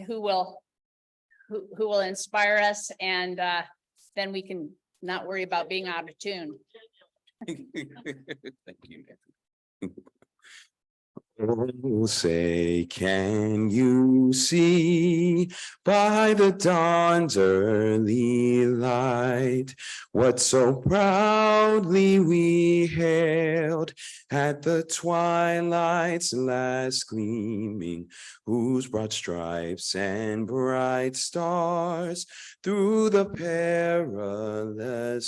who will inspire us, and then we can not worry about being out of tune. Thank you. Oh, say, can you see by the dawn's early light what so proudly we hailed at the twilight's last gleaming, whose broad stripes and bright stars through the perilous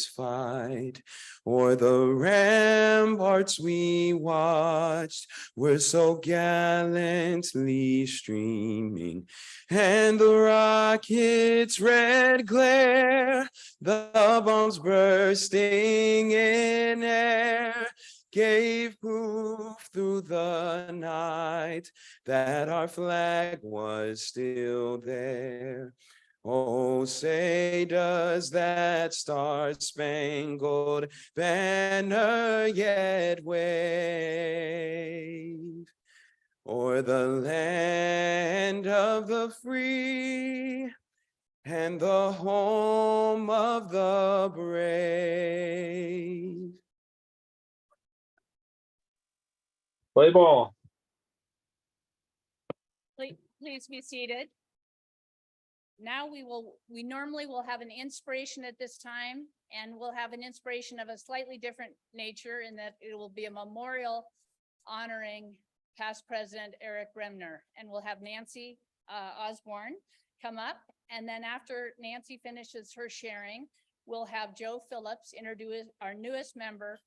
fight o'er the ramparts we watched were so gallantly streaming, and the rocket's red glare, the bombs bursting in air, gave proof through the night that our flag was still there. Oh, say, does that star-spangled banner yet wave o'er the land of the free and the home of the brave? Play ball. Please be seated. Now we normally will have an inspiration at this time, and we'll have an inspiration of a slightly different nature in that it will be a memorial honoring past President Eric Bremner, and we'll have Nancy Osborne come up, and then after Nancy finishes her sharing, we'll have Joe Phillips introduce our newest member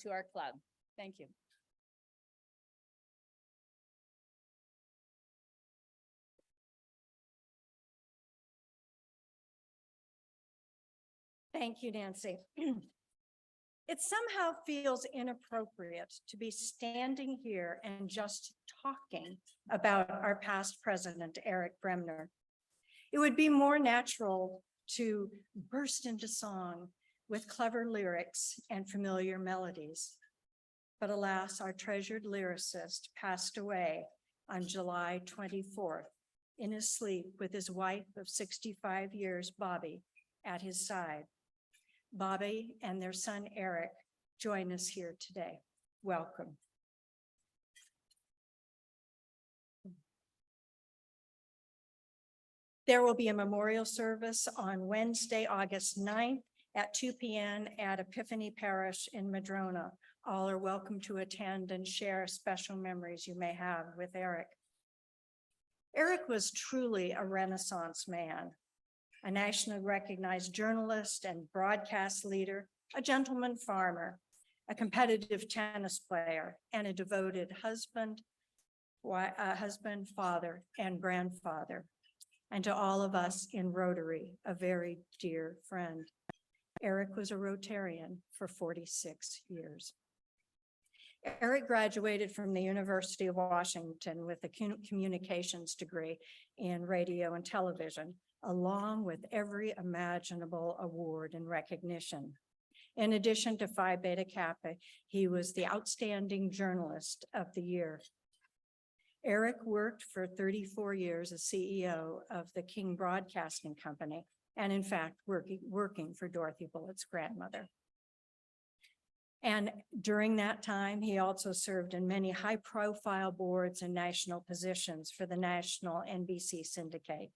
to our club. Thank you. Thank you, Nancy. It somehow feels inappropriate to be standing here and just talking about our past president, Eric Bremner. It would be more natural to burst into song with clever lyrics and familiar melodies. But alas, our treasured lyricist passed away on July 24th in his sleep with his wife of 65 years, Bobby, at his side. Bobby and their son, Eric, join us here today. Welcome. There will be a memorial service on Wednesday, August 9th at 2 p.m. at Epiphany Parish in Madrona. All are welcome to attend and share special memories you may have with Eric. Eric was truly a Renaissance man, a nationally recognized journalist and broadcast leader, a gentleman farmer, a competitive tennis player, and a devoted husband, father, and grandfather. And to all of us in Rotary, a very dear friend. Eric was a Rotarian for 46 years. Eric graduated from the University of Washington with a communications degree in radio and television, along with every imaginable award and recognition. In addition to Phi Beta Kappa, he was the Outstanding Journalist of the Year. Eric worked for 34 years as CEO of the King Broadcasting Company, and in fact, working for Dorothy Bullitt's grandmother. And during that time, he also served in many high-profile boards and national positions for the national NBC syndicate.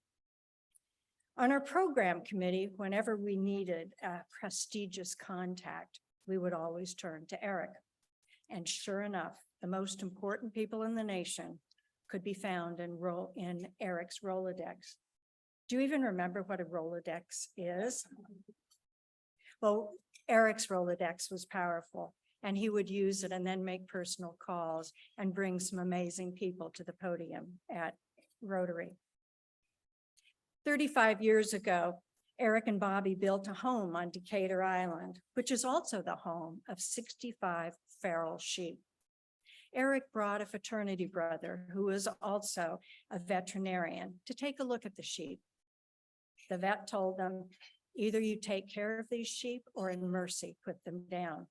On our program committee, whenever we needed a prestigious contact, we would always turn to Eric. And sure enough, the most important people in the nation could be found in Eric's Rolodex. Do you even remember what a Rolodex is? Well, Eric's Rolodex was powerful, and he would use it and then make personal calls and bring some amazing people to the podium at Rotary. 35 years ago, Eric and Bobby built a home on Decatur Island, which is also the home of 65 feral sheep. Eric brought a fraternity brother who was also a veterinarian to take a look at the sheep. The vet told them, either you take care of these sheep or in mercy, put them down.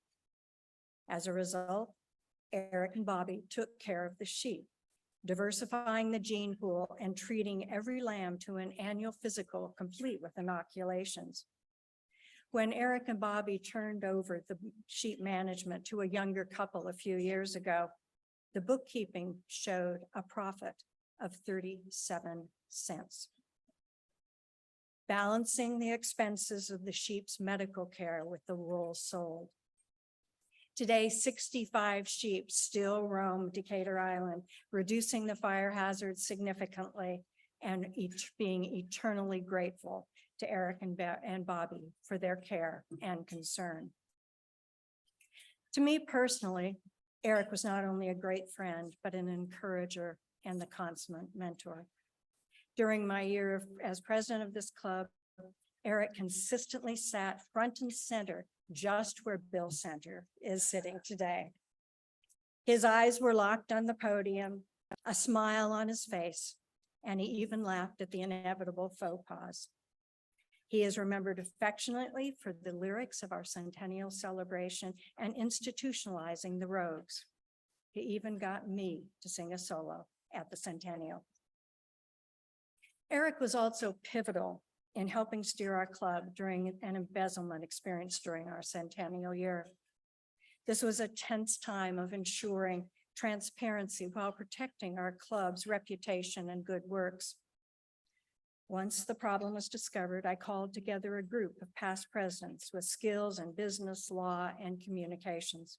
As a result, Eric and Bobby took care of the sheep, diversifying the gene pool and treating every lamb to an annual physical complete with inoculations. When Eric and Bobby turned over the sheep management to a younger couple a few years ago, the bookkeeping showed a profit of 37 cents. Balancing the expenses of the sheep's medical care with the wool sold. Today, 65 sheep still roam Decatur Island, reducing the fire hazard significantly and each being eternally grateful to Eric and Bobby for their care and concern. To me personally, Eric was not only a great friend, but an encourager and the consummate mentor. During my year as president of this club, Eric consistently sat front and center, just where Bill Center is sitting today. His eyes were locked on the podium, a smile on his face, and he even laughed at the inevitable faux pas. He is remembered affectionately for the lyrics of our centennial celebration and institutionalizing the Rogues. He even got me to sing a solo at the centennial. Eric was also pivotal in helping steer our club during an embezzlement experience during our centennial year. This was a tense time of ensuring transparency while protecting our club's reputation and good works. Once the problem was discovered, I called together a group of past presidents with skills in business, law, and communications.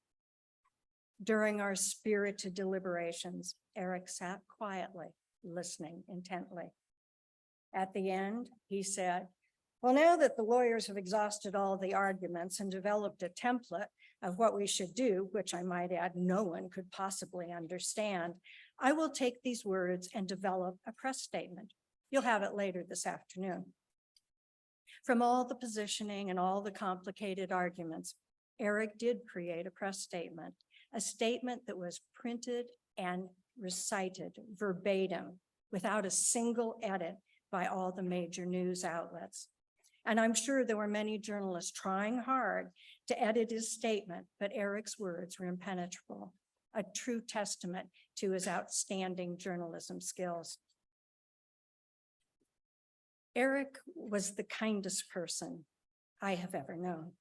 During our spirited deliberations, Eric sat quietly, listening intently. At the end, he said, well, now that the lawyers have exhausted all the arguments and developed a template of what we should do, which I might add, no one could possibly understand, I will take these words and develop a press statement. You'll have it later this afternoon. From all the positioning and all the complicated arguments, Eric did create a press statement, a statement that was printed and recited verbatim without a single edit by all the major news outlets. And I'm sure there were many journalists trying hard to edit his statement, but Eric's words were impenetrable, a true testament to his outstanding journalism skills. Eric was the kindest person I have ever known.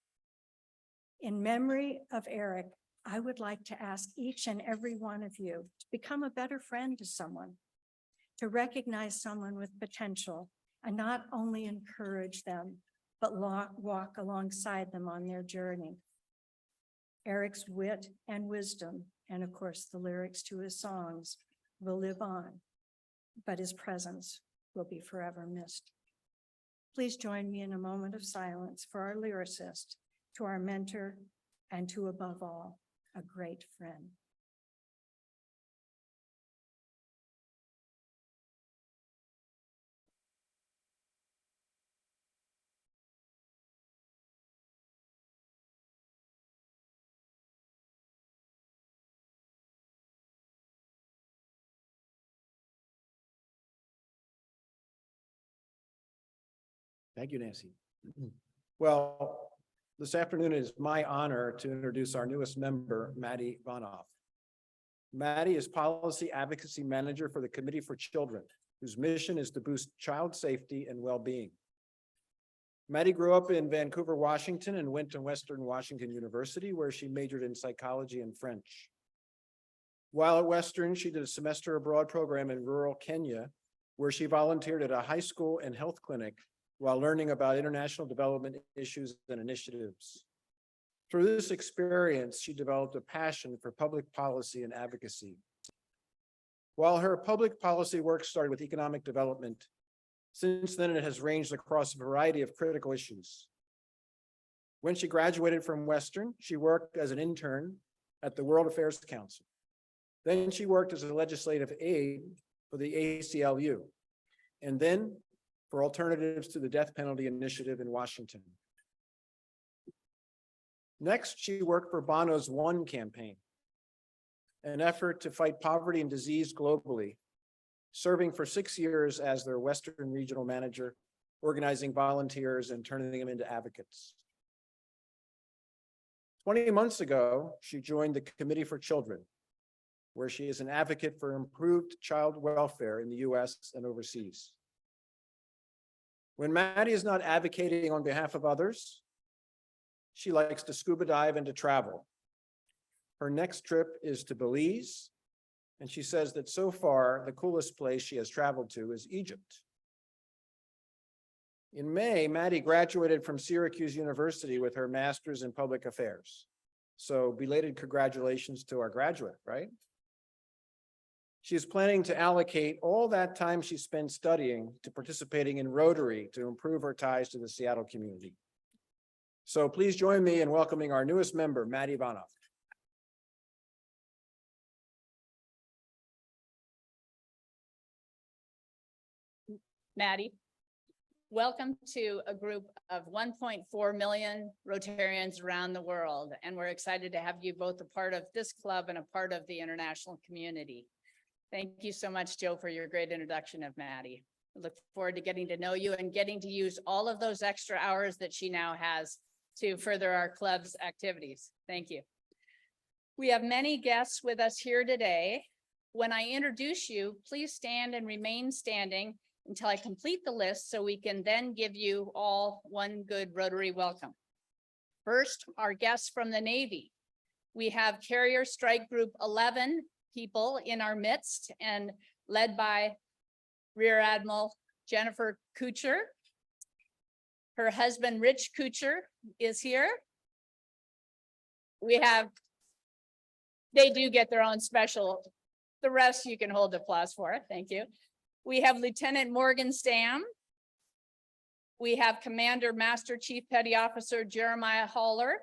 In memory of Eric, I would like to ask each and every one of you to become a better friend to someone, to recognize someone with potential and not only encourage them, but walk alongside them on their journey. Eric's wit and wisdom, and of course the lyrics to his songs, will live on, but his presence will be forever missed. Please join me in a moment of silence for our lyricist, to our mentor, and to, above all, a great friend. Thank you, Nancy. Well, this afternoon it is my honor to introduce our newest member, Maddie Vonoff. Maddie is Policy Advocacy Manager for the Committee for Children, whose mission is to boost child safety and well-being. Maddie grew up in Vancouver, Washington, and went to Western Washington University, where she majored in psychology and French. While at Western, she did a semester abroad program in rural Kenya, where she volunteered at a high school and health clinic while learning about international development issues and initiatives. Through this experience, she developed a passion for public policy and advocacy. While her public policy work started with economic development, since then it has ranged across a variety of critical issues. When she graduated from Western, she worked as an intern at the World Affairs Council. Then she worked as a legislative aide for the ACLU, and then for alternatives to the death penalty initiative in Washington. Next, she worked for Bono's One campaign, an effort to fight poverty and disease globally, serving for 6 years as their Western regional manager, organizing volunteers and turning them into advocates. 20 months ago, she joined the Committee for Children, where she is an advocate for improved child welfare in the US and overseas. When Maddie is not advocating on behalf of others, she likes to scuba dive and to travel. Her next trip is to Belize, and she says that so far, the coolest place she has traveled to is Egypt. In May, Maddie graduated from Syracuse University with her master's in public affairs. So belated congratulations to our graduate, right? She's planning to allocate all that time she spent studying to participating in Rotary to improve her ties to the Seattle community. So please join me in welcoming our newest member, Maddie Vanoff. Maddie, welcome to a group of 1.4 million Rotarians around the world. And we're excited to have you both a part of this club and a part of the international community. Thank you so much, Joe, for your great introduction of Maddie. I look forward to getting to know you and getting to use all of those extra hours that she now has to further our club's activities. Thank you. We have many guests with us here today. When I introduce you, please stand and remain standing until I complete the list so we can then give you all one good Rotary welcome. First, our guests from the Navy. We have Carrier Strike Group 11 people in our midst and led by Rear Admiral Jennifer Kuchar. Her husband, Rich Kuchar, is here. They do get their own special, the rest you can hold applause for. Thank you. We have Lieutenant Morgan Stam. We have Commander Master Chief Petty Officer Jeremiah Haller.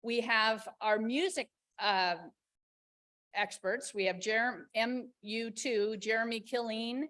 We have our music experts. We have MU2, Jeremy Killeen.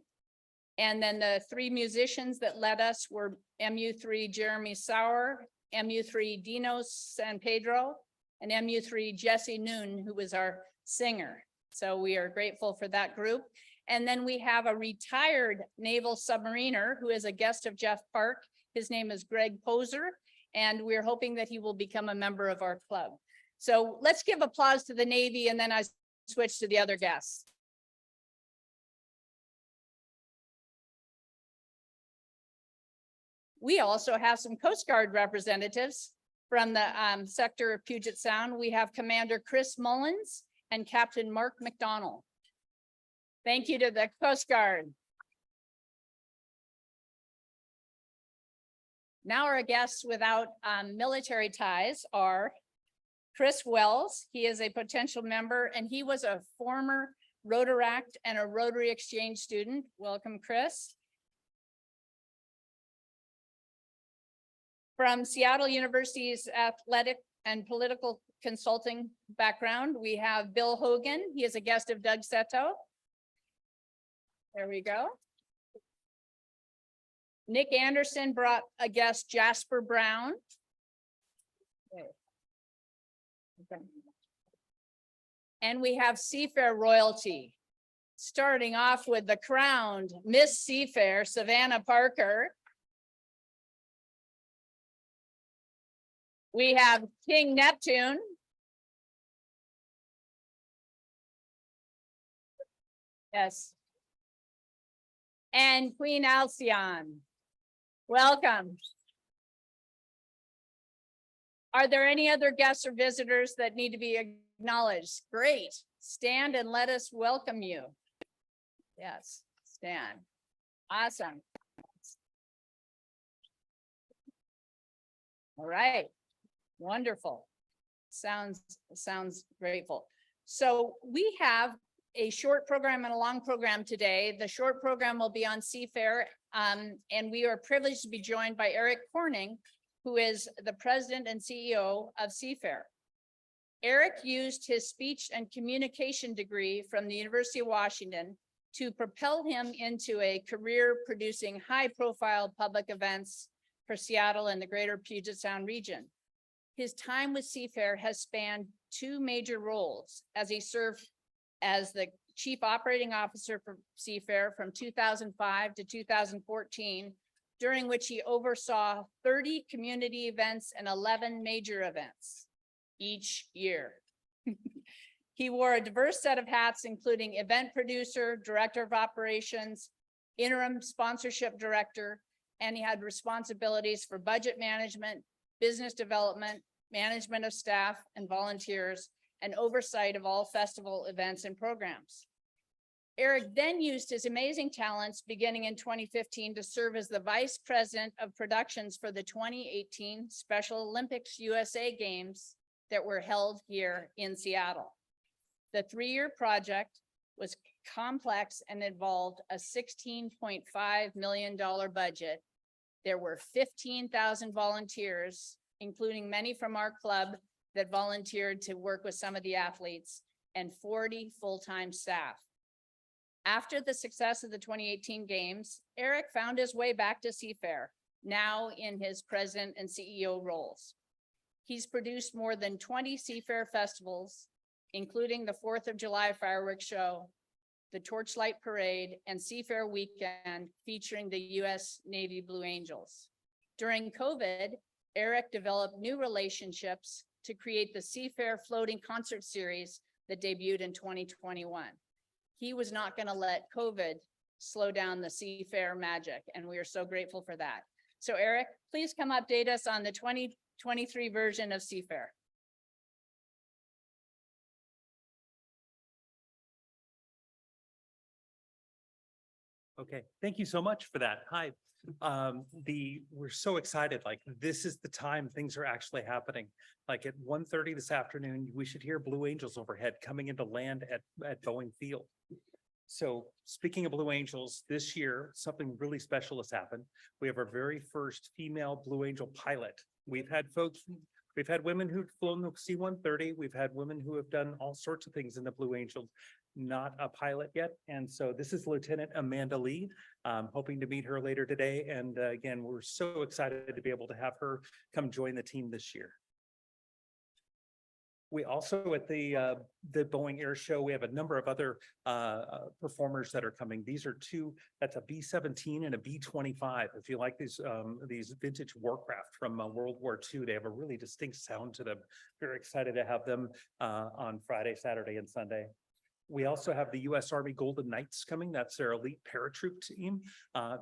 And then the three musicians that led us were MU3, Jeremy Sauer, MU3, Dino San Pedro, and MU3, Jesse Noon, who was our singer. So we are grateful for that group. And then we have a retired naval submariner who is a guest of Jeff Park. His name is Greg Poser, and we're hoping that he will become a member of our club. So let's give applause to the Navy, and then I switch to the other guests. We also have some Coast Guard representatives from the sector of Puget Sound. We have Commander Chris Mullins and Captain Mark McDonald. Thank you to the Coast Guard. Now our guests without military ties are Chris Wells. He is a potential member and he was a former Rotaract and a Rotary Exchange student. Welcome, Chris. From Seattle University's athletic and political consulting background, we have Bill Hogan. He is a guest of Doug Seto. There we go. Nick Anderson brought a guest, Jasper Brown. Okay. And we have Seafair royalty, starting off with the crowned Miss Seafair, Savannah Parker. We have King Neptune. Yes. And Queen Alcyon. Welcome. Are there any other guests or visitors that need to be acknowledged? Great. Stand and let us welcome you. Yes, stand. Awesome. All right. Wonderful. Sounds grateful. So we have a short program and a long program today. The short program will be on Seafair, and we are privileged to be joined by Eric Corning, who is the president and CEO of Seafair. Eric used his speech and communication degree from the University of Washington to propel him into a career producing high-profile public events for Seattle and the greater Puget Sound region. His time with Seafair has spanned two major roles as he served as the Chief Operating Officer for Seafair from 2005 to 2014, during which he oversaw 30 community events and 11 major events each year. He wore a diverse set of hats, including event producer, director of operations, interim sponsorship director, and he had responsibilities for budget management, business development, management of staff and volunteers, and oversight of all festival events and programs. Eric then used his amazing talents beginning in 2015 to serve as the vice president of productions for the 2018 Special Olympics USA Games that were held here in Seattle. The 3-year project was complex and involved a $16.5 million budget. There were 15,000 volunteers, including many from our club that volunteered to work with some of the athletes, and 40 full-time staff. After the success of the 2018 games, Eric found his way back to Seafair, now in his president and CEO roles. He's produced more than 20 Seafair festivals, including the 4th of July fireworks show, the Torchlight Parade, and Seafair Weekend featuring the U.S. Navy Blue Angels. During COVID, Eric developed new relationships to create the Seafair Floating Concert Series that debuted in 2021. He was not going to let COVID slow down the Seafair magic, and we are so grateful for that. So Eric, please come update us on the 2023 version of Seafair. Okay, thank you so much for that. Hi. We're so excited, like this is the time things are actually happening. Like at 1:30 this afternoon, we should hear Blue Angels overhead coming into land at Boeing Field. So speaking of Blue Angels, this year, something really special has happened. We have our very first female Blue Angel pilot. We've had women who've flown the C-130. We've had women who have done all sorts of things in the Blue Angels, not a pilot yet. And so this is Lieutenant Amanda Lee. Hoping to meet her later today. And again, we're so excited to be able to have her come join the team this year. We also at the Boeing Air Show, we have a number of other performers that are coming. These are two, that's a B-17 and a B-25. If you like these vintage warcraft from World War II, they have a really distinct sound to them. Very excited to have them on Friday, Saturday, and Sunday. We also have the U.S. Army Golden Knights coming. That's their elite paratroop team.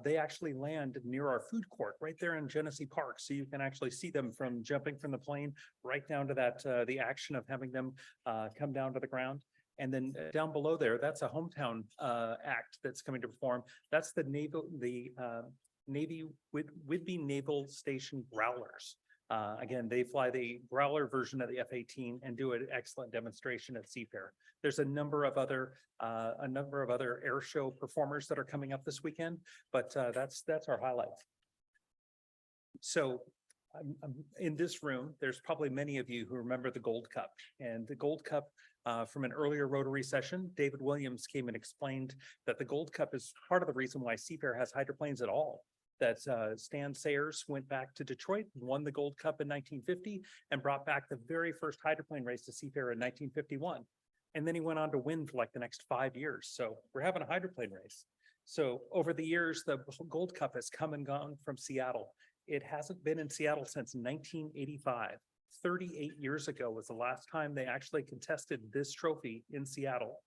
They actually land near our food court right there in Genesee Park. So you can actually see them from jumping from the plane right down to that, the action of having them come down to the ground. And then down below there, that's a hometown act that's coming to perform. That's the Navy Whidbey Naval Station Growlers. Again, they fly the Growler version of the F-18 and do an excellent demonstration at Seafair. There's a number of other air show performers that are coming up this weekend, but that's our highlights. So in this room, there's probably many of you who remember the Gold Cup, and the Gold Cup from an earlier Rotary session, David Williams came and explained that the Gold Cup is part of the reason why Seafair has hydroplanes at all. That Stan Sayers went back to Detroit, won the Gold Cup in 1950, and brought back the very first hydroplane race to Seafair in 1951. And then he went on to win for like the next 5 years. So we're having a hydroplane race. So over the years, the Gold Cup has come and gone from Seattle. It hasn't been in Seattle since 1985. 38 years ago was the last time they actually contested this trophy in Seattle.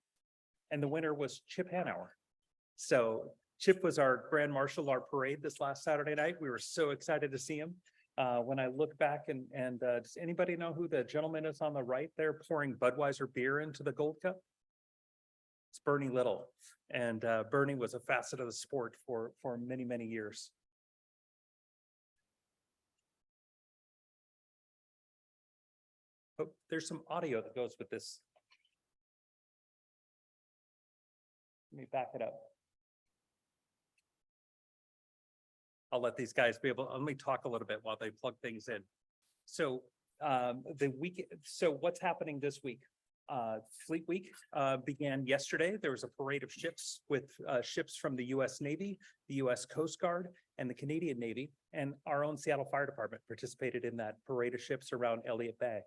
And the winner was Chip Hanauer. So Chip was our Grand Marshal, our parade this last Saturday night. We were so excited to see him. When I look back and does anybody know who the gentleman is on the right there pouring Budweiser beer into the Gold Cup? It's Bernie Little. And Bernie was a facet of the sport for many, many years. Oh, there's some audio that goes with this. Let me back it up. I'll let these guys be able, let me talk a little bit while they plug things in. So so what's happening this week? Fleet Week began yesterday. There was a parade of ships with ships from the US Navy, the US Coast Guard, and the Canadian Navy, and our own Seattle Fire Department participated in that parade of ships around Elliott Bay.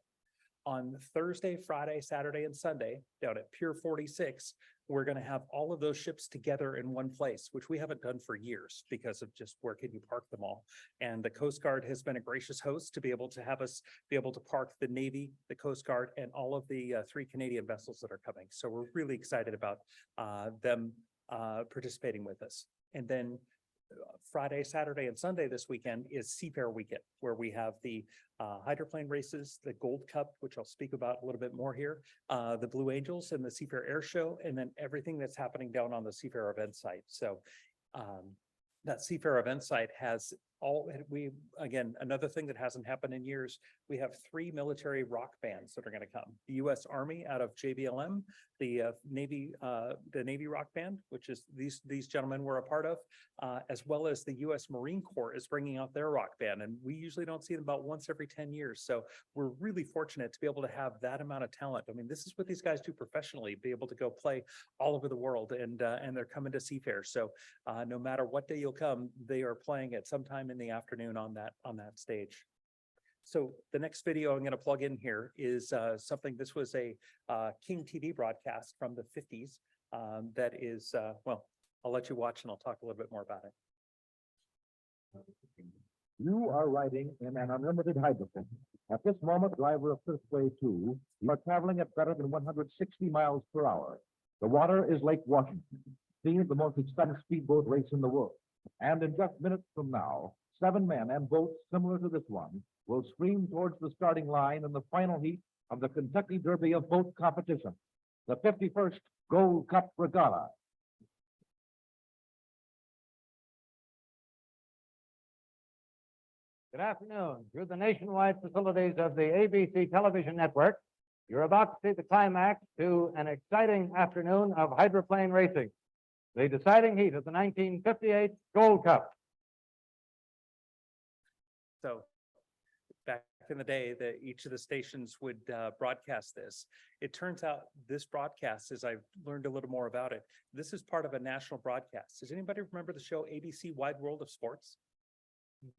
On Thursday, Friday, Saturday, and Sunday, down at Pier 46, we're gonna have all of those ships together in one place, which we haven't done for years because of just where can you park them all. And the Coast Guard has been a gracious host to be able to have us be able to park the Navy, the Coast Guard, and all of the 3 Canadian vessels that are coming. So we're really excited about them participating with us. And then Friday, Saturday, and Sunday this weekend is Seafair weekend, where we have the hydroplane races, the Gold Cup, which I'll speak about a little bit more here, the Blue Angels and the Seafair Air Show, and then everything that's happening down on the Seafair event site. So that Seafair event site has again, another thing that hasn't happened in years, we have 3 military rock bands that are gonna come. The US Army out of JBLM, the Navy Rock Band, which is these gentlemen were a part of, as well as the US Marine Corps is bringing out their rock band. And we usually don't see them about once every 10 years. So we're really fortunate to be able to have that amount of talent. I mean, this is what these guys do professionally, be able to go play all over the world, and they're coming to Seafair. So no matter what day you'll come, they are playing at some time in the afternoon on that stage. So the next video I'm going to plug in here is something. This was a King TV broadcast from the 50s. That is, well, I'll let you watch and I'll talk a little bit more about it. You are riding in an unlimited hydroplane. At this moment, driver of Fifthway 2, you are traveling at better than 160 miles per hour. The water is Lake Washington, seen as the most expensive speedboat race in the world. And in just minutes from now, 7 men and boats similar to this one will stream towards the starting line in the final heat of the Kentucky Derby of boat competition, the 51st Gold Cup Regatta. Good afternoon. Through the nationwide facilities of the ABC television network, you're about to see the climax to an exciting afternoon of hydroplane racing, the deciding heat of the 1958 Gold Cup. So back in the day, that each of the stations would broadcast this. It turns out this broadcast, as I've learned a little more about it, this is part of a national broadcast. Does anybody remember the show ABC Wide World of Sports?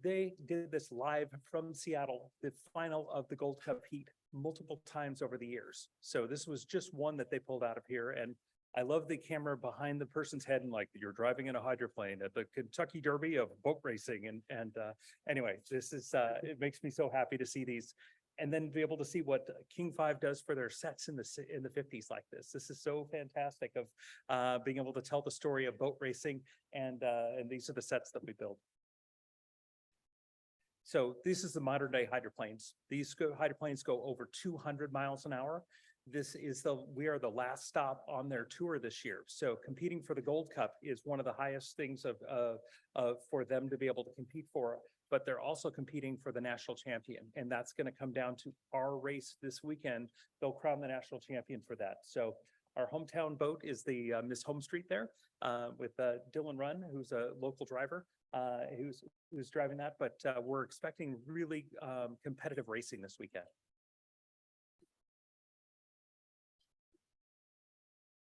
They did this live from Seattle, the final of the Gold Cup heat, multiple times over the years. So this was just one that they pulled out of here. And I love the camera behind the person's head, and like you're driving in a hydroplane at the Kentucky Derby of boat racing. And anyway, this is, it makes me so happy to see these, and then be able to see what King 5 does for their sets in the 50s like this. This is so fantastic of being able to tell the story of boat racing, and these are the sets that we build. So this is the modern day hydroplanes. These hydroplanes go over 200 miles an hour. We are the last stop on their tour this year. So competing for the Gold Cup is one of the highest things for them to be able to compete for, but they're also competing for the national champion. And that's going to come down to our race this weekend. They'll crown the national champion for that. So our hometown boat is the Miss Home Street there with Dylan Runn, who's a local driver who's driving that. But we're expecting really competitive racing this weekend.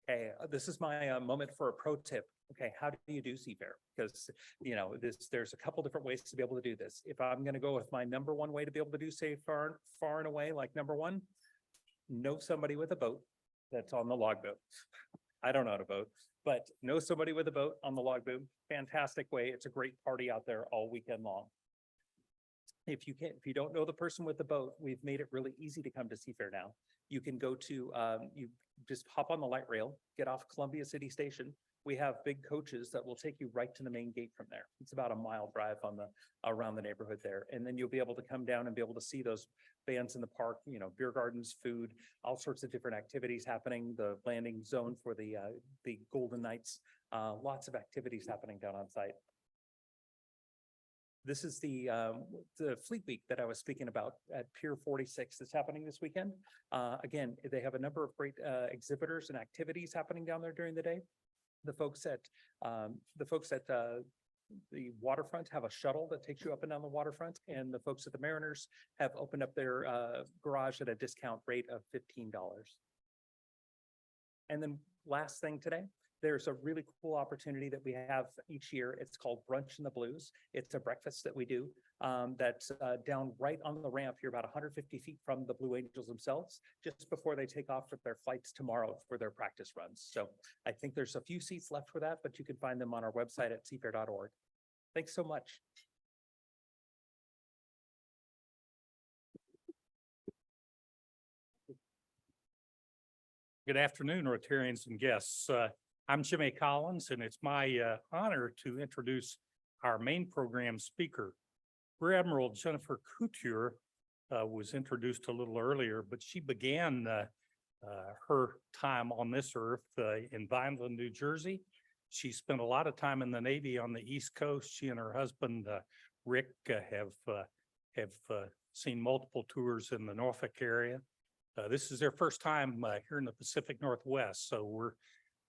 Okay, this is my moment for a pro tip. Okay, how do you do Seafair? Because, you know, there's a couple different ways to be able to do this. If I'm going to go with my number one way to be able to do Seafair far and away, like number one, know somebody with a boat that's on the logboat. I don't know how to boat, but know somebody with a boat on the logboat. Fantastic way. It's a great party out there all weekend long. If you don't know the person with the boat, we've made it really easy to come to Seafair now. You can go to, you just hop on the light rail, get off Columbia City Station. We have big coaches that will take you right to the main gate from there. It's about a mile drive around the neighborhood there. And then you'll be able to come down and be able to see those bands in the park, you know, beer gardens, food, all sorts of different activities happening, the landing zone for the Golden Knights, lots of activities happening down on site. This is the Fleet Week that I was speaking about at Pier 46 that's happening this weekend. Again, they have a number of great exhibitors and activities happening down there during the day. The folks at the waterfront have a shuttle that takes you up and down the waterfront, and the folks at the Mariners have opened up their garage at a discount rate of $15. And then last thing today, there's a really cool opportunity that we have each year. It's called Brunch in the Blues. It's a breakfast that we do that's down right on the ramp here, about 150 feet from the Blue Angels themselves, just before they take off for their flights tomorrow for their practice runs. So I think there's a few seats left for that, but you can find them on our website at seafair.org. Thanks so much. Good afternoon, Rotarians and guests. I'm Jimmy Collins, and it's my honor to introduce our main program speaker. Rear Admiral Jennifer Couture was introduced a little earlier, but she began her time on this earth in Vineland, New Jersey. She spent a lot of time in the Navy on the East Coast. She and her husband, Rick, have seen multiple tours in the Norfolk area. This is their first time here in the Pacific Northwest, so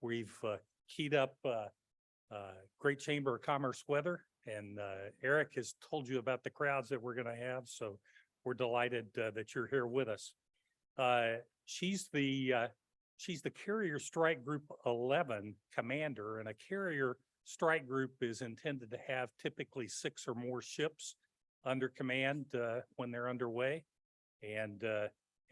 we've keyed up great Chamber of Commerce weather, and Eric has told you about the crowds that we're going to have, so we're delighted that you're here with us. She's the Carrier Strike Group 11 commander, and a Carrier Strike Group is intended to have typically 6 or more ships under command when they're underway, and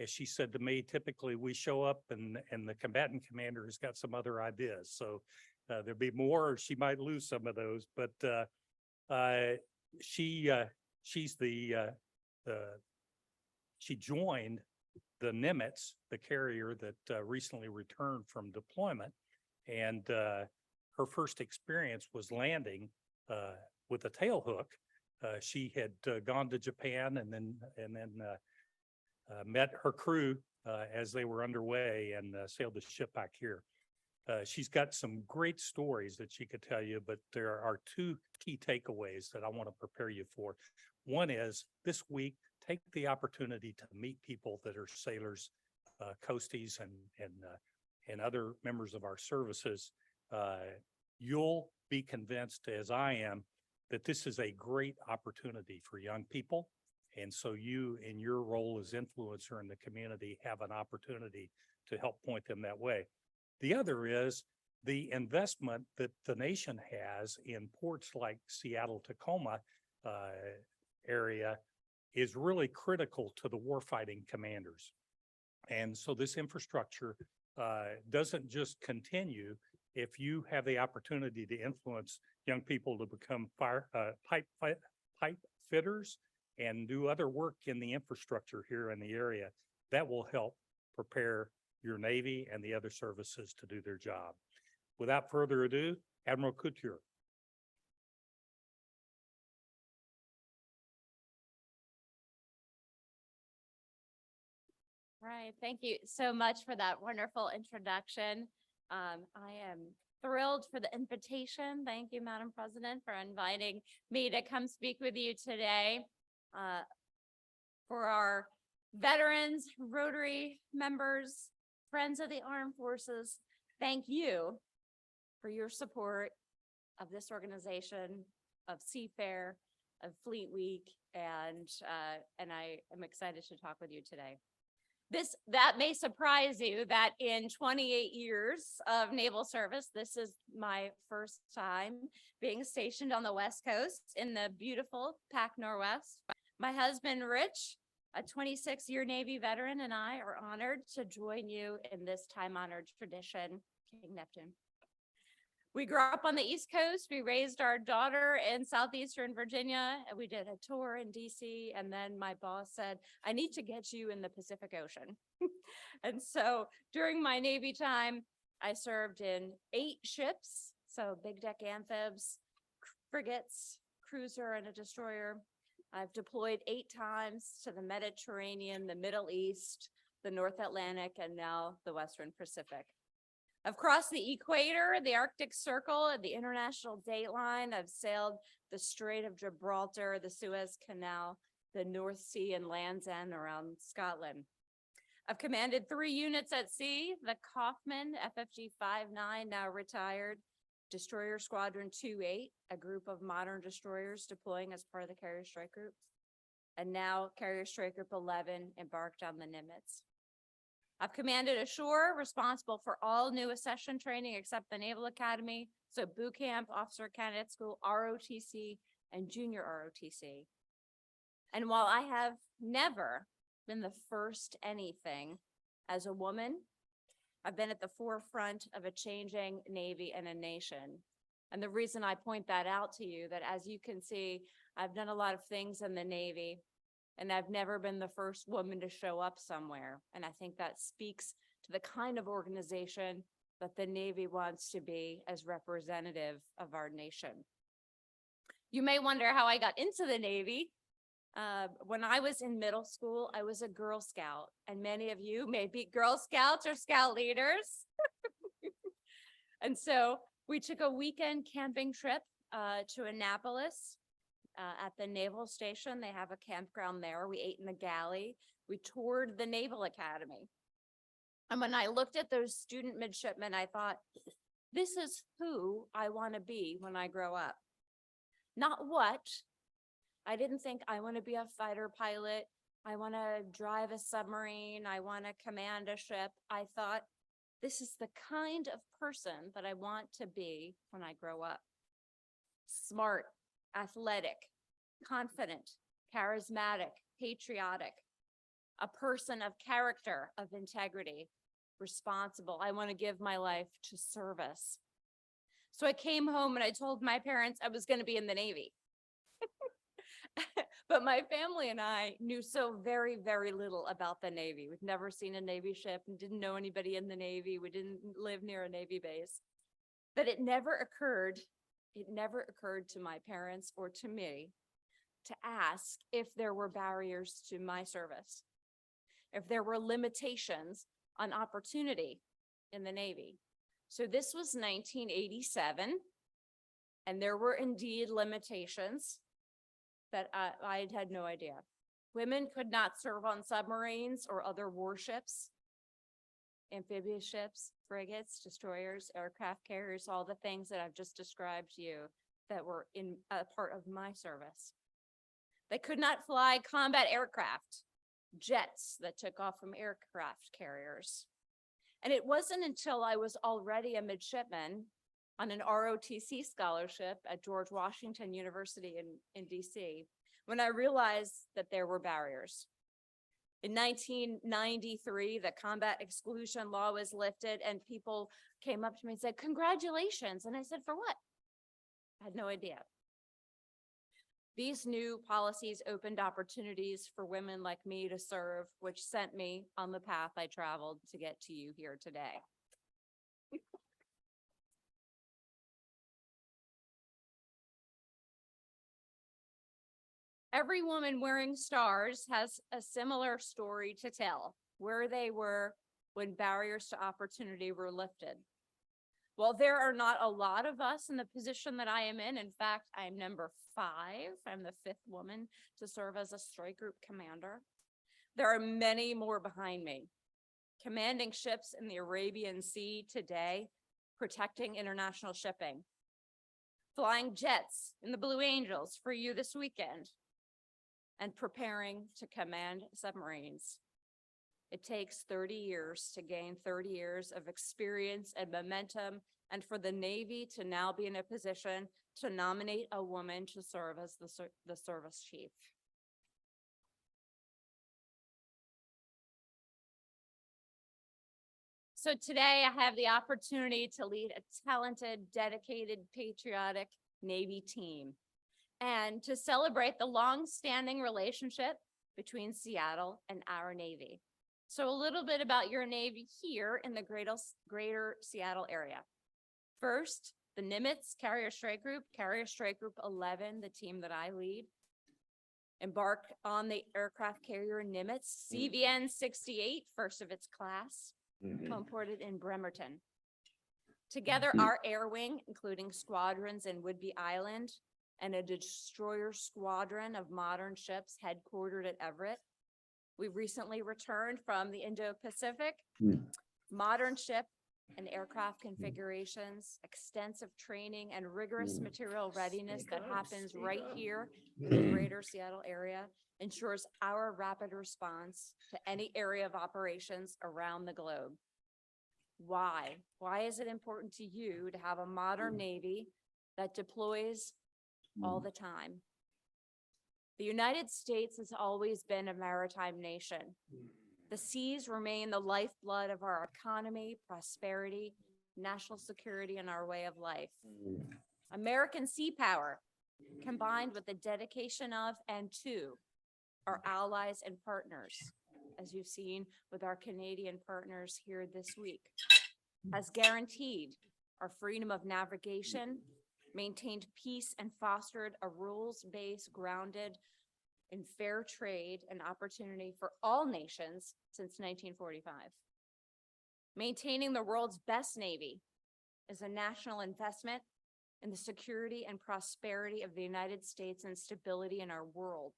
as she said to me, typically we show up and the combatant commander has got some other ideas. So there'll be more, or she might lose some of those, but she joined the Nimitz, the carrier that recently returned from deployment. And her first experience was landing with a tail hook. She had gone to Japan and then met her crew as they were underway and sailed the ship back here. She's got some great stories that she could tell you, but there are 2 key takeaways that I want to prepare you for. One is this week, take the opportunity to meet people that are sailors, coasties, and other members of our services. You'll be convinced, as I am, that this is a great opportunity for young people. And so you, in your role as influencer in the community, have an opportunity to help point them that way. The other is the investment that the nation has in ports like Seattle, Tacoma area is really critical to the warfighting commanders. And so this infrastructure doesn't just continue if you have the opportunity to influence young people to become pipe fitters and do other work in the infrastructure here in the area. That will help prepare your Navy and the other services to do their job. Without further ado, Admiral Couture. Right. Thank you so much for that wonderful introduction. I am thrilled for the invitation. Thank you, Madam President, for inviting me to come speak with you today. For our veterans, Rotary members, friends of the armed forces, thank you for your support of this organization, of Seafair, of Fleet Week, and I am excited to talk with you today. That may surprise you that in 28 years of naval service, this is my first time being stationed on the West Coast in the beautiful Pac Northwest. My husband, Rich, a 26-year Navy veteran, and I are honored to join you in this time-honored tradition, King Neptune. We grew up on the East Coast. We raised our daughter in Southeastern Virginia, and we did a tour in DC. And then my boss said, I need to get you in the Pacific Ocean. And so during my Navy time, I served in 8 ships, so big deck amphibs, frigates, cruiser, and a destroyer. I've deployed 8 times to the Mediterranean, the Middle East, the North Atlantic, and now the Western Pacific. I've crossed the equator, the Arctic Circle, and the international dateline. I've sailed the Strait of Gibraltar, the Suez Canal, the North Sea, and Land's End around Scotland. I've commanded 3 units at sea, the Kaufman FFG 59, now retired, Destroyer Squadron 28, a group of modern destroyers deploying as part of the Carrier Strike Group, and now Carrier Strike Group 11 embarked on the Nimitz. I've commanded ashore, responsible for all new accession training except the Naval Academy, so boot camp, officer candidate school, ROTC, and junior ROTC. And while I have never been the first anything as a woman, I've been at the forefront of a changing Navy and a nation. And the reason I point that out to you, that as you can see, I've done a lot of things in the Navy, and I've never been the first woman to show up somewhere. And I think that speaks to the kind of organization that the Navy wants to be as representative of our nation. You may wonder how I got into the Navy. When I was in middle school, I was a Girl Scout, and many of you may be Girl Scouts or Scout leaders. And so we took a weekend camping trip to Annapolis at the Naval Station. They have a campground there. We ate in the galley. We toured the Naval Academy. And when I looked at those student midshipmen, I thought, this is who I want to be when I grow up. Not what. I didn't think I want to be a fighter pilot. I want to drive a submarine. I want to command a ship. I thought, this is the kind of person that I want to be when I grow up. Smart, athletic, confident, charismatic, patriotic, a person of character, of integrity, responsible. I want to give my life to service. So I came home and I told my parents I was going to be in the Navy. But my family and I knew so very, very little about the Navy. We'd never seen a Navy ship and didn't know anybody in the Navy. We didn't live near a Navy base. But it never occurred to my parents or to me to ask if there were barriers to my service, if there were limitations on opportunity in the Navy. So this was 1987, and there were indeed limitations that I had no idea. Women could not serve on submarines or other warships, amphibious ships, frigates, destroyers, aircraft carriers, all the things that I've just described to you that were in a part of my service. They could not fly combat aircraft, jets that took off from aircraft carriers. And it wasn't until I was already a midshipman on an ROTC scholarship at George Washington University in DC, when I realized that there were barriers. In 1993, the combat exclusion law was lifted and people came up to me and said, congratulations. And I said, for what? I had no idea. These new policies opened opportunities for women like me to serve, which sent me on the path I traveled to get to you here today. Every woman wearing stars has a similar story to tell, where they were when barriers to opportunity were lifted. While there are not a lot of us in the position that I am in fact, I am number 5. I'm the 5th woman to serve as a strike group commander. There are many more behind me, commanding ships in the Arabian Sea today, protecting international shipping, flying jets in the Blue Angels for you this weekend, and preparing to command submarines. It takes 30 years to gain 30 years of experience and momentum, and for the Navy to now be in a position to nominate a woman to serve as the service chief. So today I have the opportunity to lead a talented, dedicated, patriotic Navy team, and to celebrate the long-standing relationship between Seattle and our Navy. So a little bit about your Navy here in the greater Seattle area. First, the Nimitz Carrier Strike Group 11, the team that I lead, embarked on the aircraft carrier Nimitz CVN 68, first of its class, homeported in Bremerton. Together, our air wing, including squadrons in Whidbey Island and a destroyer squadron of modern ships headquartered at Everett. We recently returned from the Indo-Pacific. Modern ship and aircraft configurations, extensive training, and rigorous material readiness that happens right here in the greater Seattle area ensures our rapid response to any area of operations around the globe. Why? Why is it important to you to have a modern Navy that deploys all the time? The United States has always been a maritime nation. The seas remain the lifeblood of our economy, prosperity, national security, and our way of life. American sea power, combined with the dedication of and to our allies and partners, as you've seen with our Canadian partners here this week, has guaranteed our freedom of navigation, maintained peace, and fostered a rules-based, grounded in fair trade and opportunity for all nations since 1945. Maintaining the world's best Navy is a national investment in the security and prosperity of the United States and stability in our world.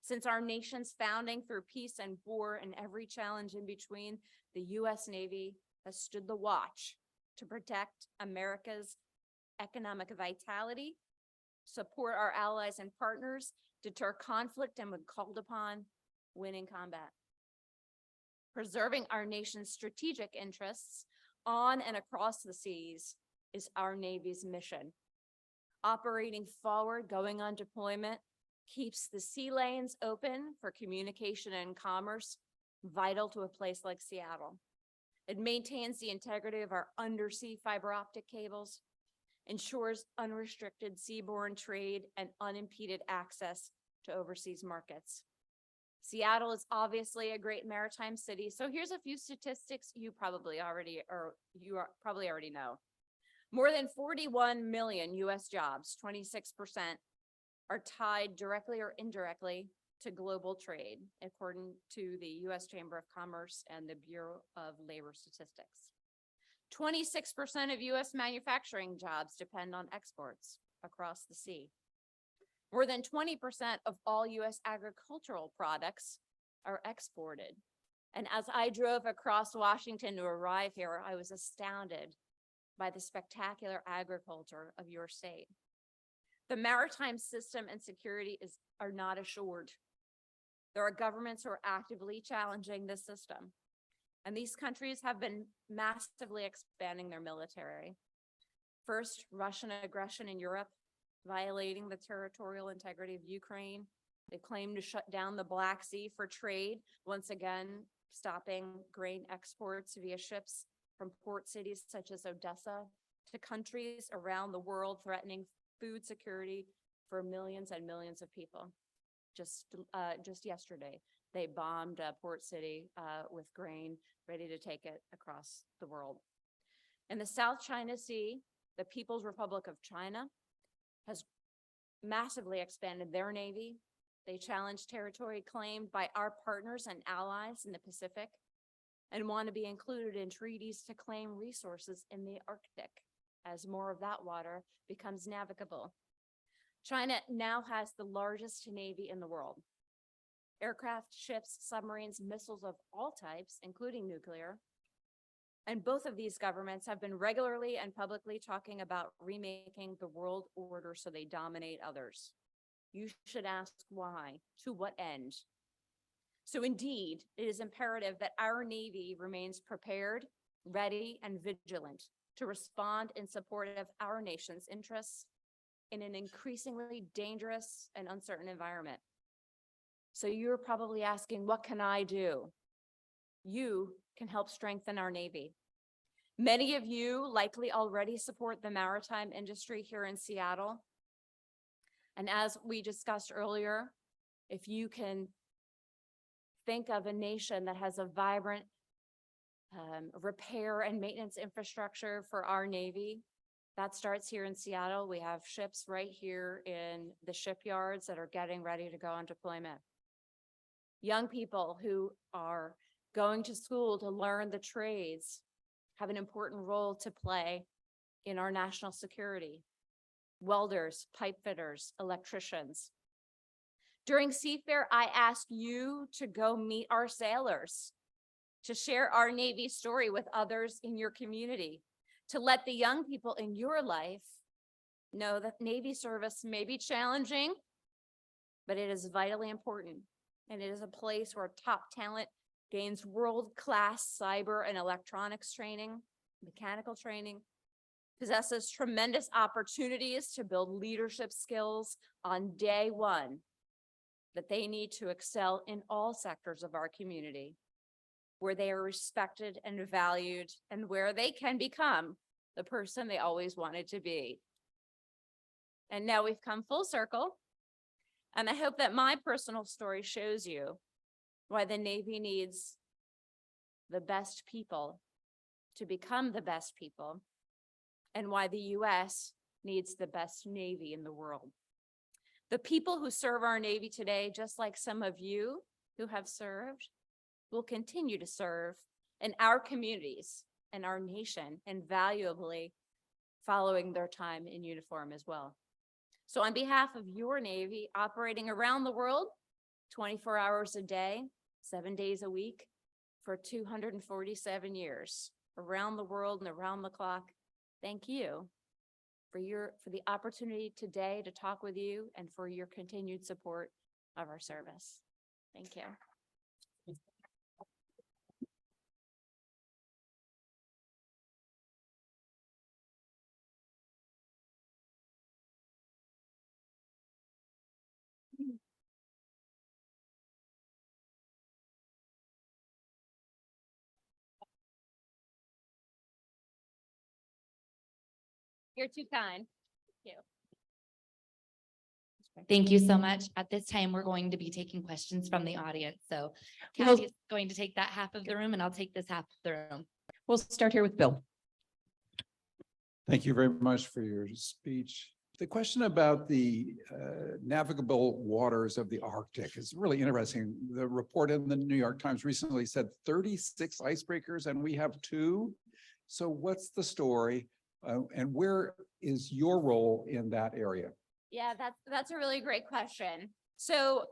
Since our nation's founding through peace and war and every challenge in between, the U.S. Navy has stood the watch to protect America's economic vitality, support our allies and partners, deter conflict, and when called upon, win in combat. Preserving our nation's strategic interests on and across the seas is our Navy's mission. Operating forward, going on deployment, keeps the sea lanes open for communication and commerce, vital to a place like Seattle. It maintains the integrity of our undersea fiber optic cables, ensures unrestricted seaborne trade and unimpeded access to overseas markets. Seattle is obviously a great maritime city, so here's a few statistics you probably already know. More than 41 million US jobs, 26%, are tied directly or indirectly to global trade, according to the US Chamber of Commerce and the Bureau of Labor Statistics. 26% of US manufacturing jobs depend on exports across the sea. More than 20% of all US agricultural products are exported. And as I drove across Washington to arrive here, I was astounded by the spectacular agriculture of your state. The maritime system and security are not assured. There are governments who are actively challenging this system. And these countries have been massively expanding their military. First, Russian aggression in Europe, violating the territorial integrity of Ukraine. They claim to shut down the Black Sea for trade, once again, stopping grain exports via ships from port cities such as Odessa to countries around the world, threatening food security for millions and millions of people. Just yesterday, they bombed a port city with grain, ready to take it across the world. In the South China Sea, the People's Republic of China has massively expanded their navy. They challenge territory claimed by our partners and allies in the Pacific and want to be included in treaties to claim resources in the Arctic as more of that water becomes navigable. China now has the largest navy in the world. Aircraft, ships, submarines, missiles of all types, including nuclear. And both of these governments have been regularly and publicly talking about remaking the world order so they dominate others. You should ask why, to what end? So indeed, it is imperative that our Navy remains prepared, ready, and vigilant to respond in support of our nation's interests in an increasingly dangerous and uncertain environment. So you're probably asking, what can I do? You can help strengthen our Navy. Many of you likely already support the maritime industry here in Seattle. And as we discussed earlier, if you can think of a nation that has a vibrant repair and maintenance infrastructure for our Navy, that starts here in Seattle. We have ships right here in the shipyards that are getting ready to go on deployment. Young people who are going to school to learn the trades have an important role to play in our national security. Welders, pipe fitters, electricians. During Seafair, I asked you to go meet our sailors, to share our Navy story with others in your community, to let the young people in your life know that Navy service may be challenging, but it is vitally important. And it is a place where top talent gains world-class cyber and electronics training, mechanical training, possesses tremendous opportunities to build leadership skills on day one that they need to excel in all sectors of our community, where they are respected and valued, and where they can become the person they always wanted to be. And now we've come full circle. And I hope that my personal story shows you why the Navy needs the best people to become the best people, and why the U.S. needs the best Navy in the world. The people who serve our Navy today, just like some of you who have served, will continue to serve in our communities and our nation, invaluably following their time in uniform as well. So on behalf of your Navy operating around the world, 24 hours a day, 7 days a week, for 247 years, around the world and around the clock, thank you for the opportunity today to talk with you and for your continued support of our service. Thank you. You're too kind. Thank you. Thank you so much. At this time, we're going to be taking questions from the audience. So Well- Kathy is going to take that half of the room and I'll take this half of the room. We'll start here with Bill. Thank you very much for your speech. The question about the navigable waters of the Arctic is really interesting. The report in the New York Times recently said 36 icebreakers and we have 2. So what's the story? And where is your role in that area? Yeah, that's a really great question. So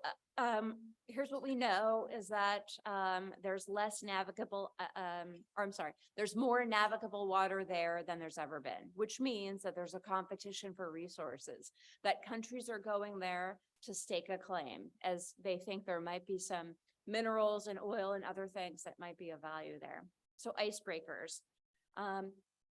here's what we know is that there's less navigable, or I'm sorry, there's more navigable water there than there's ever been, which means that there's a competition for resources, that countries are going there to stake a claim as they think there might be some minerals and oil and other things that might be of value there. So icebreakers.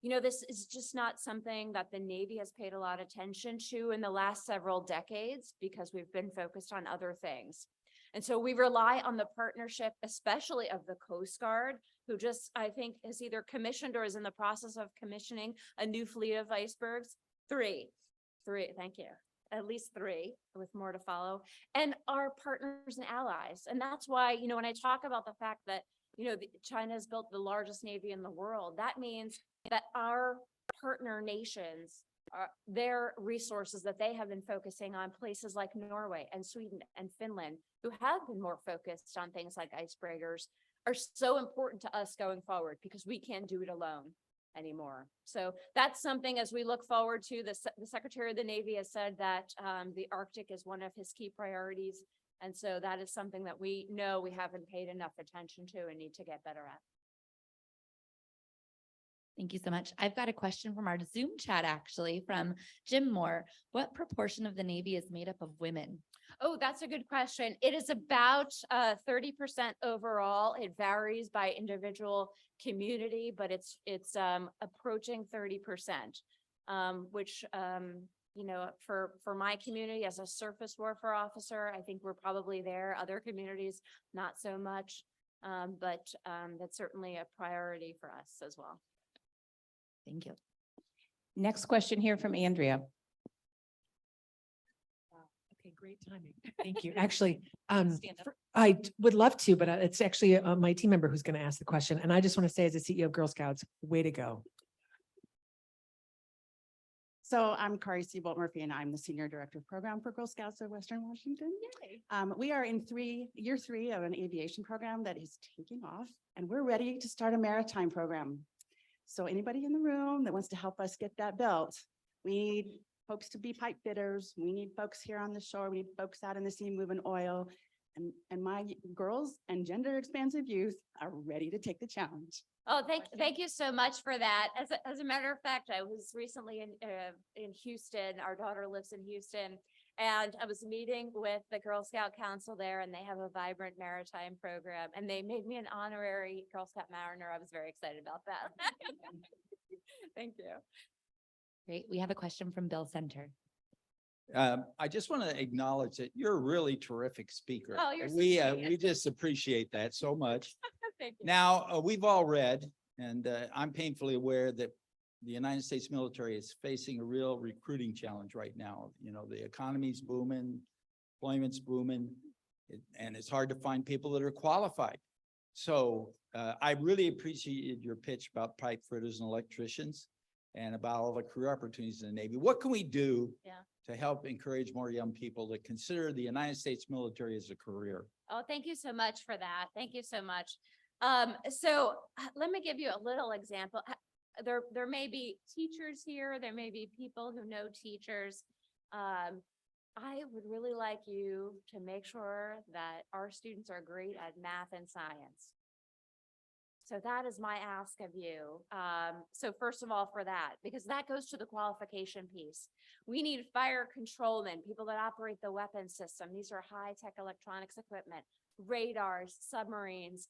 You know, this is just not something that the Navy has paid a lot of attention to in the last several decades because we've been focused on other things. And so we rely on the partnership, especially of the Coast Guard, who just, I think, has either commissioned or is in the process of commissioning a new fleet of icebergs. Three, thank you. At least 3 with more to follow, and our partners and allies. And that's why, you know, when I talk about the fact that, you know, China has built the largest Navy in the world, that means that our partner nations, their resources that they have been focusing on, places like Norway and Sweden and Finland, who have been more focused on things like icebreakers, are so important to us going forward because we can't do it alone anymore. So that's something as we look forward to. The Secretary of the Navy has said that the Arctic is one of his key priorities. And so that is something that we know we haven't paid enough attention to and need to get better at. Thank you so much. I've got a question from our Zoom chat, actually, from Jim Moore. What proportion of the Navy is made up of women? Oh, that's a good question. It is about 30% overall. It varies by individual community, but it's approaching 30%, which you know, for my community as a surface warfare officer, I think we're probably there. Other communities, not so much, but that's certainly a priority for us as well. Thank you. Next question here from Andrea. Okay, great timing. Thank you. Actually, Stand up. I would love to, but it's actually my team member who's going to ask the question. And I just want to say as a CEO of Girl Scouts, way to go. So I'm Kari Seabolt Murphy, and I'm the Senior Director of Program for Girl Scouts of Western Washington. We are in year three of an aviation program that is taking off, and we're ready to start a maritime program. So anybody in the room that wants to help us get that built, we need folks to be pipe fitters. We need folks here on the shore. We need folks out in the sea moving oil. And my girls and gender expansive youth are ready to take the challenge. Oh, thank you so much for that. As a matter of fact, I was recently in Houston. Our daughter lives in Houston, and I was meeting with the Girl Scout Council there, and they have a vibrant maritime program, and they made me an honorary Girl Scout Mariner. I was very excited about that. Thank you. Great. We have a question from Bill Center. I just want to acknowledge that you're a really terrific speaker. Oh, you're so We, sweet. we just appreciate that so much. Thank you. Now, we've all read, and I'm painfully aware that the United States military is facing a real recruiting challenge right now. You know, the economy's booming, employment's booming, and it's hard to find people that are qualified. So I really appreciated your pitch about pipe fitters and electricians and about all the career opportunities in the Navy. What can we do to help encourage more young people to consider the United States military as a career? Oh, thank you so much for that. Thank you so much. Let me give you a little example. There may be teachers here, there may be people who know teachers. I would really like you to make sure that our students are great at math and science. So that is my ask of you. So first of all, for that, because that goes to the qualification piece. We need fire controlmen, people that operate the weapon system. These are high-tech electronics equipment, radars, submarines.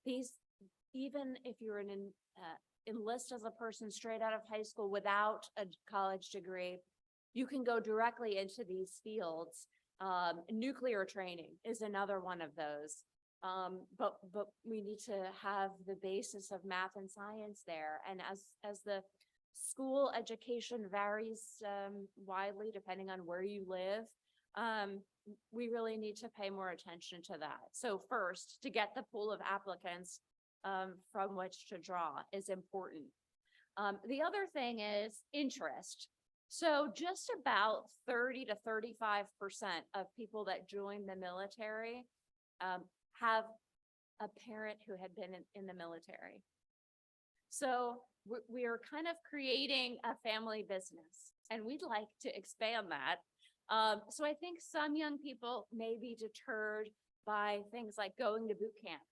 These, even if you're enlist as a person straight out of high school without a college degree, you can go directly into these fields. Nuclear training is another one of those. But we need to have the basis of math and science there. And as the school education varies widely depending on where you live, we really need to pay more attention to that. So first, to get the pool of applicants from which to draw is important. The other thing is interest. So just about 30 to 35% of people that join the military have a parent who had been in the military. So we are kind of creating a family business, and we'd like to expand that. So I think some young people may be deterred by things like going to boot camp.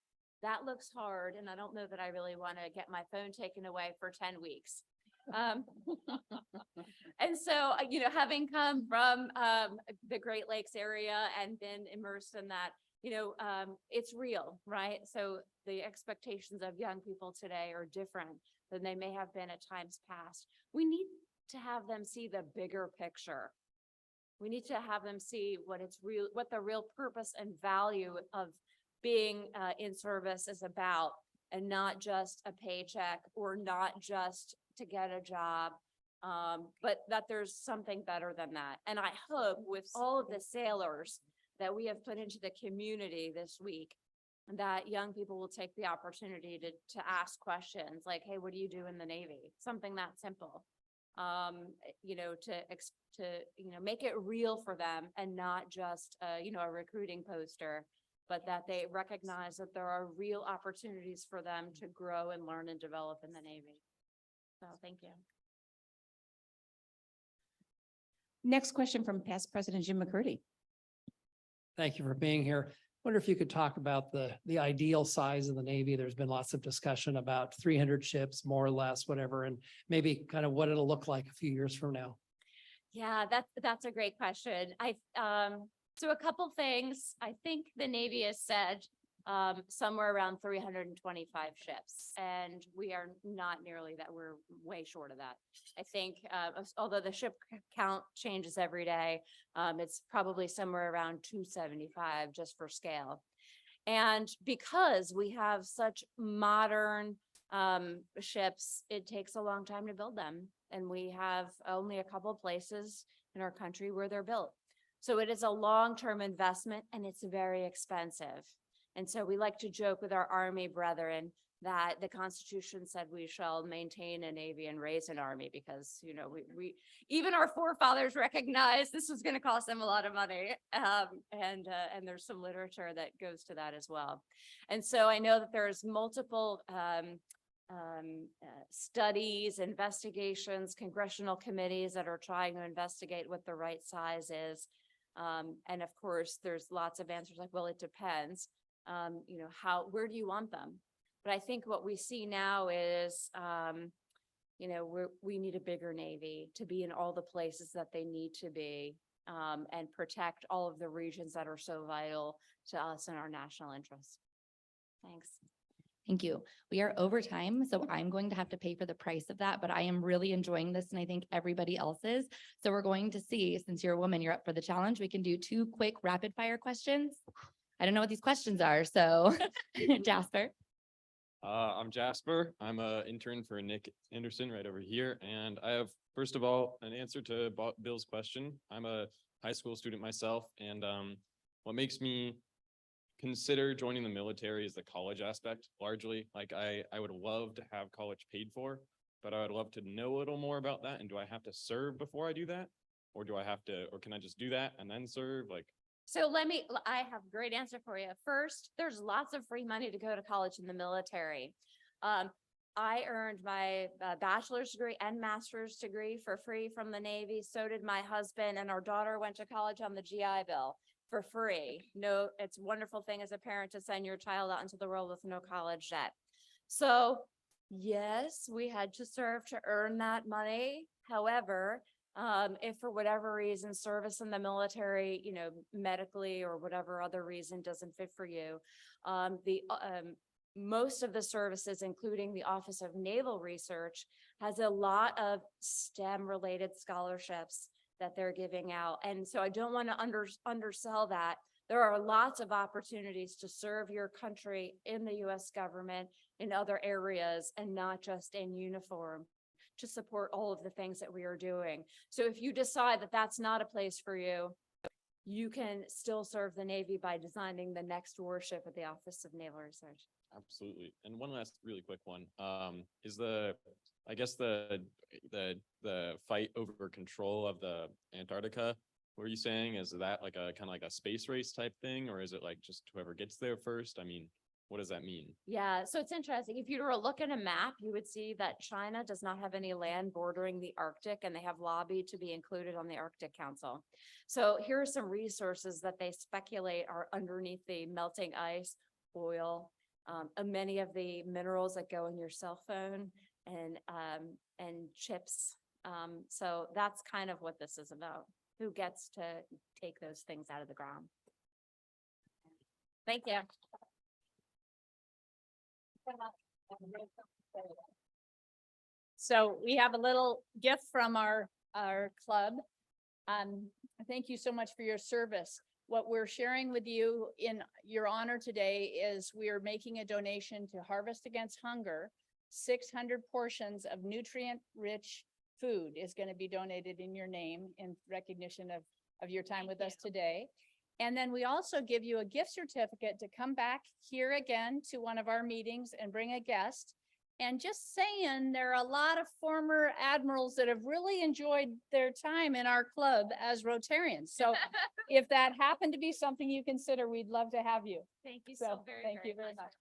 That looks hard, and I don't know that I really want to get my phone taken away for 10 weeks. And so, having come from the Great Lakes area and been immersed in that, it's real, right? So the expectations of young people today are different than they may have been at times past. We need to have them see the bigger picture. We need to have them see what the real purpose and value of being in service is about, and not just a paycheck or not just to get a job, but that there's something better than that. And I hope with all of the sailors that we have put into the community this week, that young people will take the opportunity to ask questions like, hey, what do you do in the Navy? Something that simple, to make it real for them and not just, a recruiting poster, but that they recognize that there are real opportunities for them to grow and learn and develop in the Navy. So thank you. Next question from past President Jim McCurdy. Thank you for being here. Wonder if you could talk about the ideal size of the Navy. There's been lots of discussion about 300 ships, more or less, whatever, and maybe kind of what it'll look like a few years from now. Yeah, that's a great question. So a couple things. I think the Navy has said somewhere around 325 ships, and we are not nearly that. We're way short of that. I think, although the ship count changes every day, it's probably somewhere around 275 just for scale. And because we have such modern ships, it takes a long time to build them. And we have only a couple of places in our country where they're built. So it is a long-term investment, and it's very expensive. And so we like to joke with our Army brethren that the Constitution said we shall maintain a Navy and raise an Army, because, we even our forefathers recognized this was going to cost them a lot of money. And there's some literature that goes to that as well. And so I know that there's multiple studies, investigations, congressional committees that are trying to investigate what the right size is. And of course, there's lots of answers like, well, it depends. Where do you want them? But I think what we see now is, we need a bigger Navy to be in all the places that they need to be, and protect all of the regions that are so vital to us and our national interests. Thanks. Thank you. We are over time, so I'm going to have to pay for the price of that, but I am really enjoying this and I think everybody else is. So we're going to see, since you're a woman, you're up for the challenge. We can do 2 quick rapid fire questions. I don't know what these questions are, so Jasper. I'm Jasper. I'm an intern for Nick Anderson right over here. And I have, first of all, an answer to Bill's question. I'm a high school student myself. And what makes me consider joining the military is the college aspect largely. Like I would love to have college paid for, but I would love to know a little more about that. And do I have to serve before I do that? Or do I have to, or can I just do that and then serve? Like, So I have a great answer for you. First, there's lots of free money to go to college in the military. I earned my bachelor's degree and master's degree for free from the Navy. So did my husband, and our daughter went to college on the GI Bill for free. No, it's a wonderful thing as a parent to send your child out into the world with no college debt. So yes, we had to serve to earn that money. However, if for whatever reason service in the military, medically or whatever other reason doesn't fit for you, most of the services, including the Office of Naval Research, has a lot of STEM related scholarships that they're giving out. And so I don't want to undersell that. There are lots of opportunities to serve your country in the US government in other areas and not just in uniform to support all of the things that we are doing. So if you decide that that's not a place for you, you can still serve the Navy by designing the next warship at the Office of Naval Research. absolutely. And one last really quick one, is I guess the fight over control of the Antarctica. What are you saying? Is that like a kind of like a space race type thing, or is it like just whoever gets there first? I mean, what does that mean? Yeah, so it's interesting. If you were to look at a map, you would see that China does not have any land bordering the Arctic, and they have lobbied to be included on the Arctic Council. So here are some resources that they speculate are underneath the melting ice, oil, many of the minerals that go in your cell phone, and chips. So that's kind of what this is about. Who gets to take those things out of the ground? Thank you. So we have a little gift from our club. Thank you so much for your service. What we're sharing with you in your honor today is we are making a donation to Harvest Against Hunger. 600 portions of nutrient-rich food is going to be donated in your name in recognition of your time with us today. And then we also give you a gift certificate to come back here again to one of our meetings and bring a guest. And just saying, there are a lot of former admirals that have really enjoyed their time in our club as Rotarians. So if that happened to be something you consider, we'd love to have you. Thank you so Thank you very much.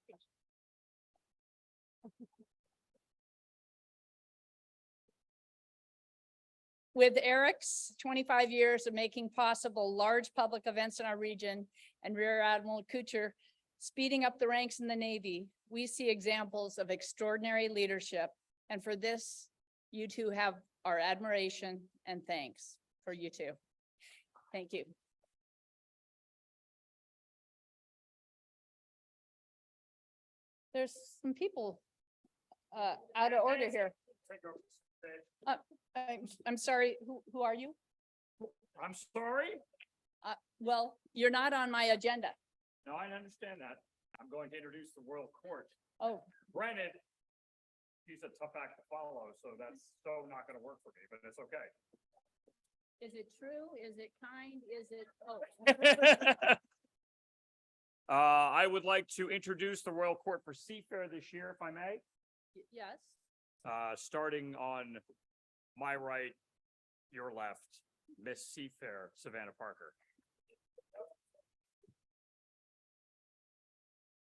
With Eric's 25 years of making possible large public events in our region and Rear Admiral Kuchar speeding up the ranks in the Navy, we see examples of extraordinary leadership. And for this, you two have our admiration and thanks for you too. Thank you. There's some people out of order here. I'm sorry, who are you? I'm sorry? Well, you're not on my agenda. No, I understand that. I'm going to introduce the Royal Court. Oh, Granted, he's a tough act to follow, so that's so not going to work for me, but it's okay. is it true? Is it kind? Is it, I would like to introduce the Royal Court for Seafair this year, if I may. yes. Starting on my right, your left, Miss Seafair, Savannah Parker.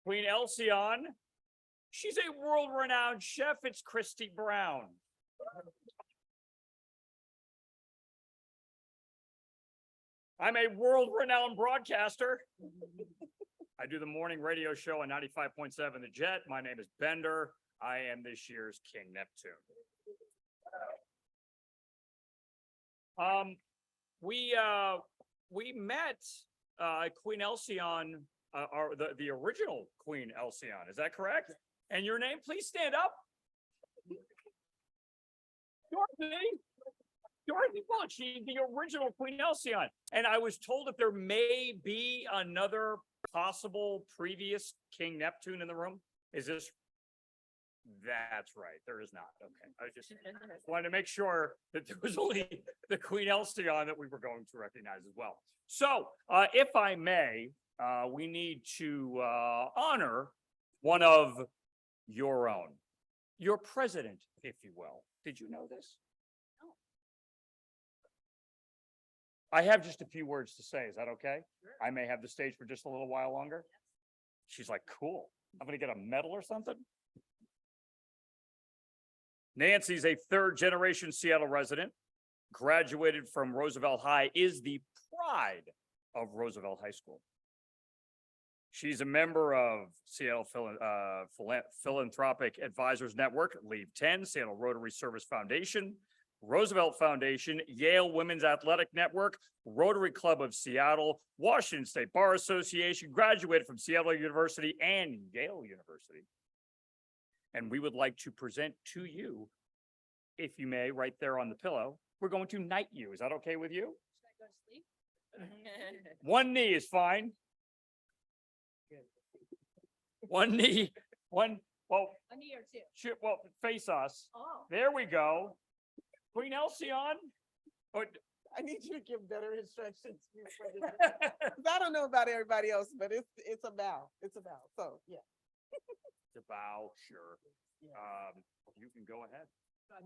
Queen Elsion, she's a world-renowned chef. It's Christy Brown. I'm a world-renowned broadcaster. I do the morning radio show on 95.7 The Jet. My name is Bender. I am this year's King Neptune. We met Queen Elsion, the original Queen Elsion. Is that correct? And your name, please stand up. Dorothy Bullock, she's the original Queen Halcyon. And I was told that there may be another possible previous King Neptune in the room. Is this? That's right. There is not. Okay. I just wanted to make sure that there was only the Queen Halcyon that we were going to recognize as well. So, if I may, we need to honor one of your own, your president, if you will. Did you know this? I have just a few words to say. Is that okay? Sure. I may have the stage for just a little while longer. She's like, cool. I'm going to get a medal or something. Nancy's a third-generation Seattle resident, graduated from Roosevelt High, is the pride of Roosevelt High School. She's a member of Seattle Philanthropic Advisors Network, Leave 10, Seattle Rotary Service Foundation, Roosevelt Foundation, Yale Women's Athletic Network, Rotary Club of Seattle, Washington State Bar Association, graduated from Seattle University and Yale University. And we would like to present to you, if you may, right there on the pillow, we're going to knight you. Is that okay with you? Should I go to sleep? One knee is fine. One knee, well, A knee or two. shoot, well, face us. Oh. There we go. Queen Halcyon. Oh, I need you to give better instructions. I don't know about everybody else, but it's a bow. It's a bow. So, yeah. it's a bow, sure. You can go ahead.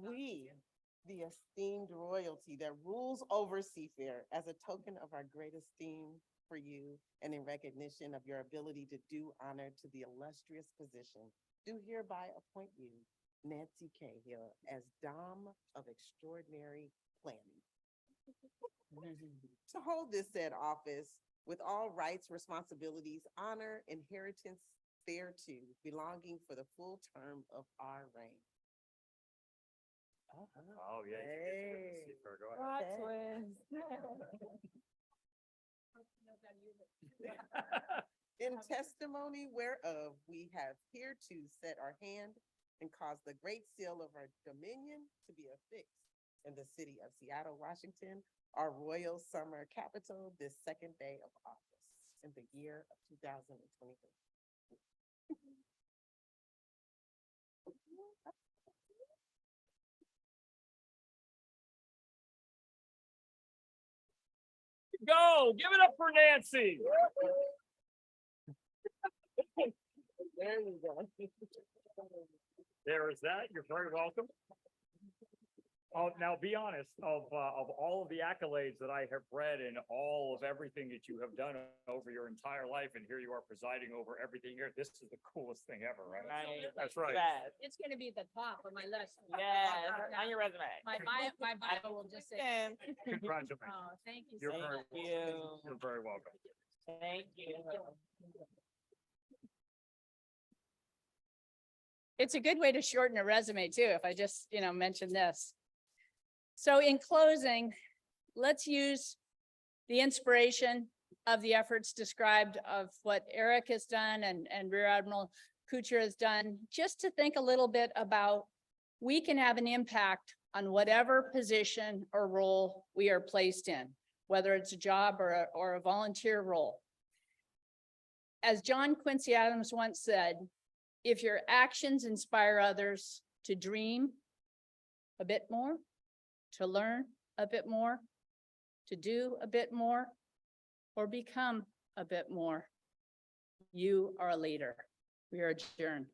We, the esteemed royalty that rules over Seafair, as a token of our great esteem for you and in recognition of your ability to do honor to the illustrious position, do hereby appoint you, Nancy Cahill, as Dame of Extraordinary Planning. To hold this said office with all rights, responsibilities, honor, inheritance thereto, belonging for the full term of our reign. Oh, yeah. Hey. Go ahead. In testimony whereof we have hereto set our hand and caused the great seal of our dominion to be affixed in the city of Seattle, Washington, our royal summer capital, this second day of office in the year of 2023. Go, give it up for Nancy. There you go. There is that. You're very welcome. Oh, now be honest, of all of the accolades that I have read and all of everything that you have done over your entire life, and here you are presiding over everything here, this is the coolest thing ever, right? Right. That's right. It's gonna be the top of my list. Yes, on your resume. My bio will just say. Congratulations. Oh, thank you. You're so very, much. you're very welcome. Thank you. It's a good way to shorten a resume too, if I just, mention this. So in closing, let's use the inspiration of the efforts described of what Eric has done and Rear Admiral Kuchar has done, just to think a little bit about we can have an impact on whatever position or role we are placed in, whether it's a job or a volunteer role. As John Quincy Adams once said, if your actions inspire others to dream a bit more, to learn a bit more, to do a bit more, or become a bit more, you are a leader. We are adjourned.